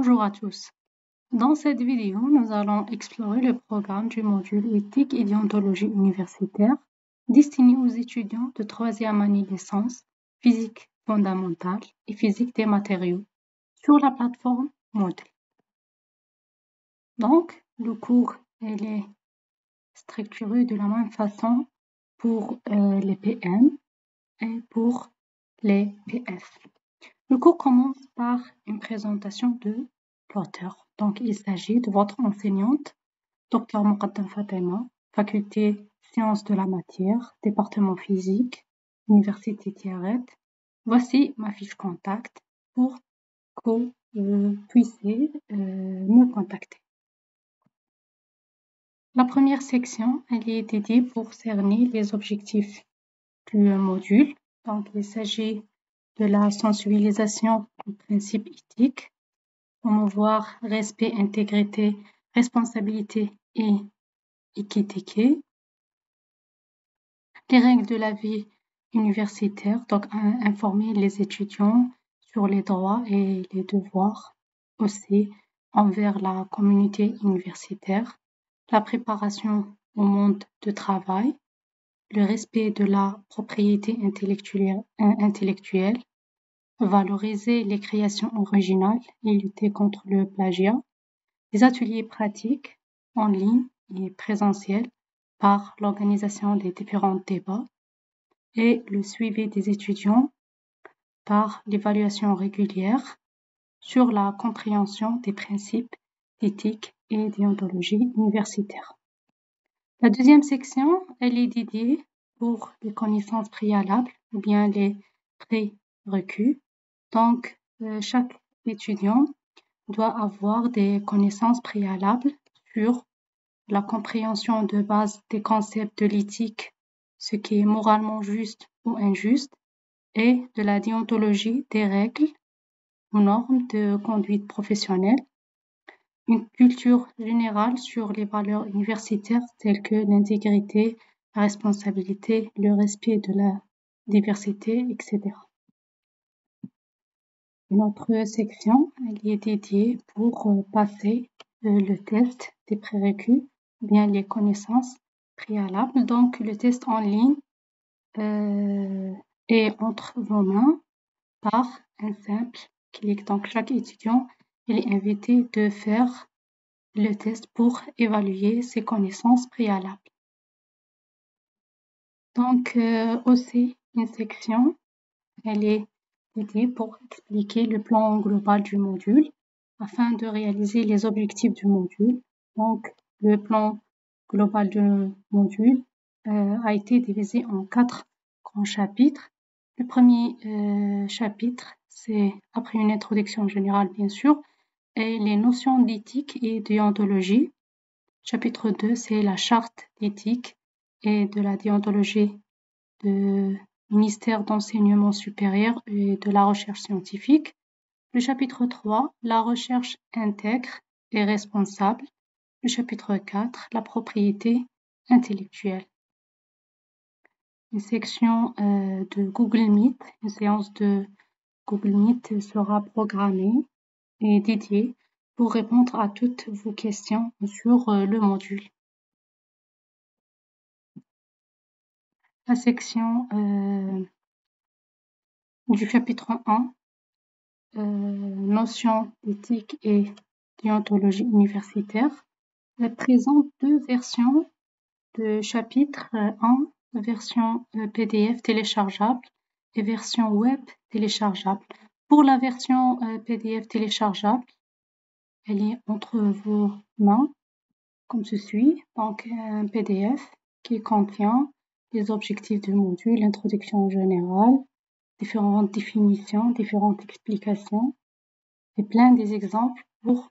Bonjour à tous. Dans cette vidéo, nous allons explorer le programme du module éthique et déontologie universitaire destiné aux étudiants de troisième année licence, physique fondamentale et physique des matériaux sur la plateforme Moodle. Donc, le cours est structuré de la même façon pour les PM et pour les PS. Le cours commence par une présentation de l'auteur. Donc, il s'agit de votre enseignante, Dr Moqaddam Fatema, faculté sciences de la matière, département physique, Université Tiaret. Voici ma fiche contact pour que vous puissiez me contacter. La première section, elle est dédiée pour cerner les objectifs du module. Donc, il s'agit de la sensibilisation aux principes éthiques, promouvoir respect, intégrité, responsabilité et équité, les règles de la vie universitaire, donc informer les étudiants sur les droits et les devoirs aussi envers la communauté universitaire, la préparation au monde du travail, le respect de la propriété intellectuelle, valoriser les créations originales et lutter contre le plagiat, les ateliers pratiques en ligne et présentiels par l'organisation des différents débats et le suivi des étudiants par l'évaluation régulière sur la compréhension des principes d'éthique et déontologie universitaire. La deuxième section, elle est dédiée pour les connaissances préalables ou bien les prérequis. Donc, chaque étudiant doit avoir des connaissances préalables sur la compréhension de base des concepts de l'éthique, ce qui est moralement juste ou injuste, et de la déontologie des règles ou normes de conduite professionnelle, une culture générale sur les valeurs universitaires telles que l'intégrité, la responsabilité, le respect de la diversité, etc. Notre section elle est dédiée pour passer le test des prérequis, bien les connaissances préalables. Donc, le test en ligne est entre vos mains par un simple clic. Donc, chaque étudiant est invité de faire le test pour évaluer ses connaissances préalables. Donc, aussi, une section, elle est dédiée pour expliquer le plan global du module afin de réaliser les objectifs du module. Donc, le plan global du module a été divisé en 4 grands chapitres. Le premier chapitre, c'est après une introduction générale, bien sûr, et les notions d'éthique et déontologie. Chapitre 2, c'est la charte d'éthique et de la déontologie du ministère d'enseignement supérieur et de la recherche scientifique. Le chapitre 3, la recherche intègre et responsable. Le chapitre 4, la propriété intellectuelle. Une section de Google Meet, une séance de Google Meet sera programmée et dédiée pour répondre à toutes vos questions sur le module. La section du chapitre 1, notions d'éthique et déontologie universitaire, présente 2 versions de chapitre 1, version PDF téléchargeable et version web téléchargeable. Pour la version PDF téléchargeable, elle est entre vos mains, comme ceci. Donc, un PDF qui contient les objectifs du module, l'introduction générale, différentes définitions, différentes explications et plein des exemples pour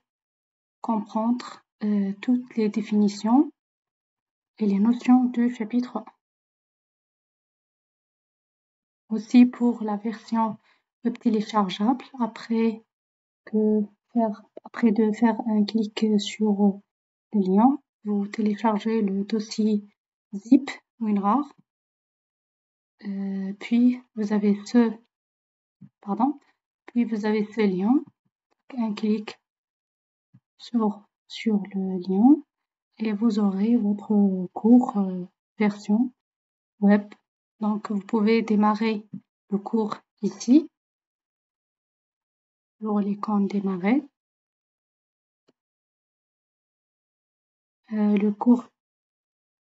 comprendre toutes les définitions et les notions du chapitre 1. Aussi pour la version web téléchargeable, après de faire un clic sur le lien, vous téléchargez le dossier zip WinRAR, puis vous avez ce lien, un clic sur le lien et vous aurez votre cours version web. Donc, vous pouvez démarrer le cours ici, sur l'icône démarrer. Le cours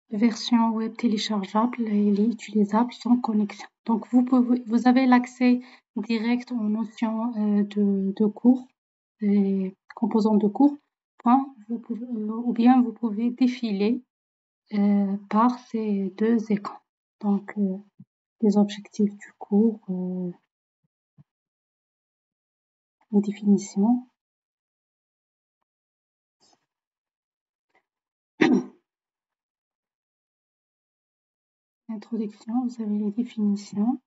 version web téléchargeable, il est utilisable sans connexion. Donc, vous avez l'accès direct aux notions de cours, des composants de cours, ou bien vous pouvez défiler par ces deux écrans. Donc, les objectifs du cours, les définitions. Introduction, vous avez les définitions.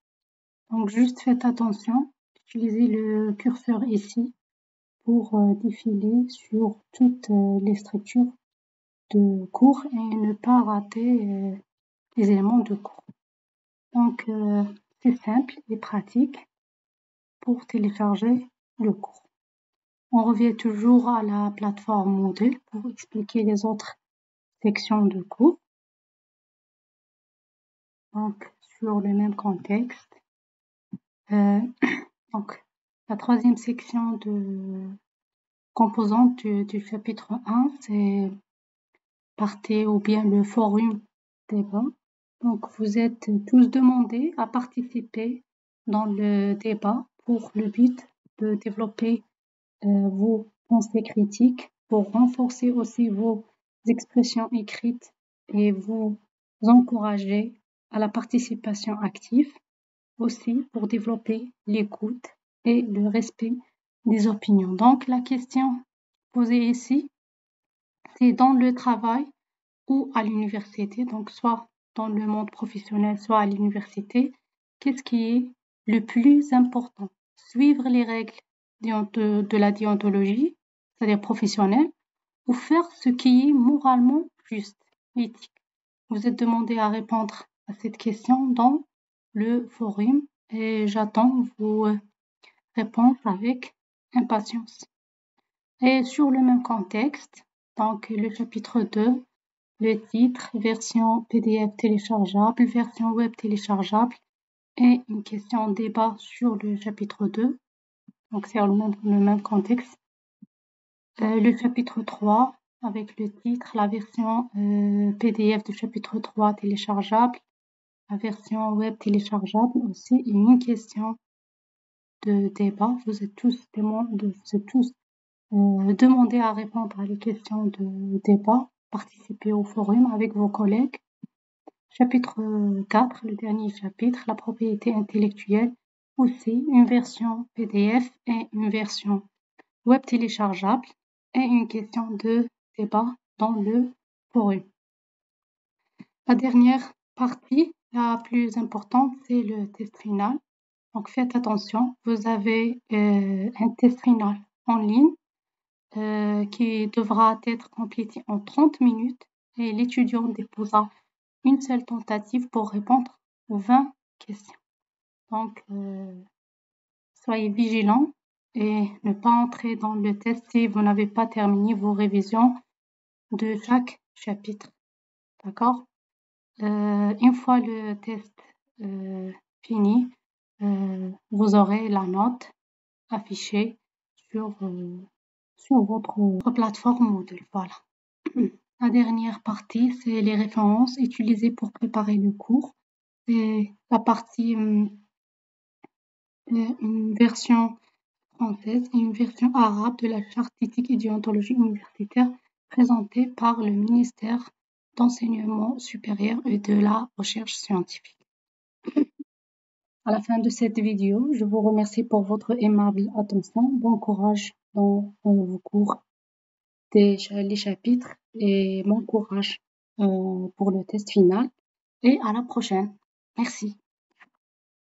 Donc, juste faites attention, utilisez le curseur ici pour défiler sur toutes les structures de cours et ne pas rater les éléments de cours. Donc, c'est simple et pratique pour télécharger le cours. On revient toujours à la plateforme Moodle pour expliquer les autres sections de cours. Donc, sur le même contexte. Donc, la troisième section de composante du chapitre 1, c'est partie ou bien le forum débat. Donc, vous êtes tous demandés à participer dans le débat pour le but de développer vos pensées critiques, pour renforcer aussi vos expressions écrites et vous encourager à la participation active, aussi pour développer l'écoute et le respect des opinions. Donc, la question posée ici, c'est dans le travail ou à l'université, donc soit dans le monde professionnel, soit à l'université, qu'est-ce qui est le plus important? Suivre les règles de la déontologie, c'est-à-dire professionnelle, ou faire ce qui est moralement juste, l'éthique. Vous êtes demandé à répondre à cette question dans le forum et j'attends vos réponses avec impatience. Et sur le même contexte, donc le chapitre 2, le titre, version PDF téléchargeable, version web téléchargeable et une question débat sur le chapitre 2. Donc c'est le même contexte. Le chapitre 3 avec le titre, la version PDF du chapitre 3 téléchargeable, la version web téléchargeable aussi et une question de débat. Vous êtes tous demandés à répondre à les questions de débat, participer au forum avec vos collègues. Chapitre 4, le dernier chapitre, la propriété intellectuelle, aussi une version PDF et une version web téléchargeable et une question de débat dans le forum. La dernière partie, la plus importante, c'est le test final. Donc faites attention, vous avez un test final en ligne qui devra être complété en 30 minutes et l'étudiant déposera une seule tentative pour répondre aux 20 questions. Donc, soyez vigilants et ne pas entrer dans le test si vous n'avez pas terminé vos révisions de chaque chapitre. D'accord? Une fois le test fini, vous aurez la note affichée sur votre plateforme Moodle. Voilà. La dernière partie, c'est les références utilisées pour préparer le cours. C'est la partie une version française et une version arabe de la charte d'éthique et déontologie universitaire présentée par le ministère d'Enseignement supérieur et de la recherche scientifique. À la fin de cette vidéo, je vous remercie pour votre aimable attention. Bon courage dans vos cours, les chapitres et bon courage pour le test final. Et à la prochaine. Merci.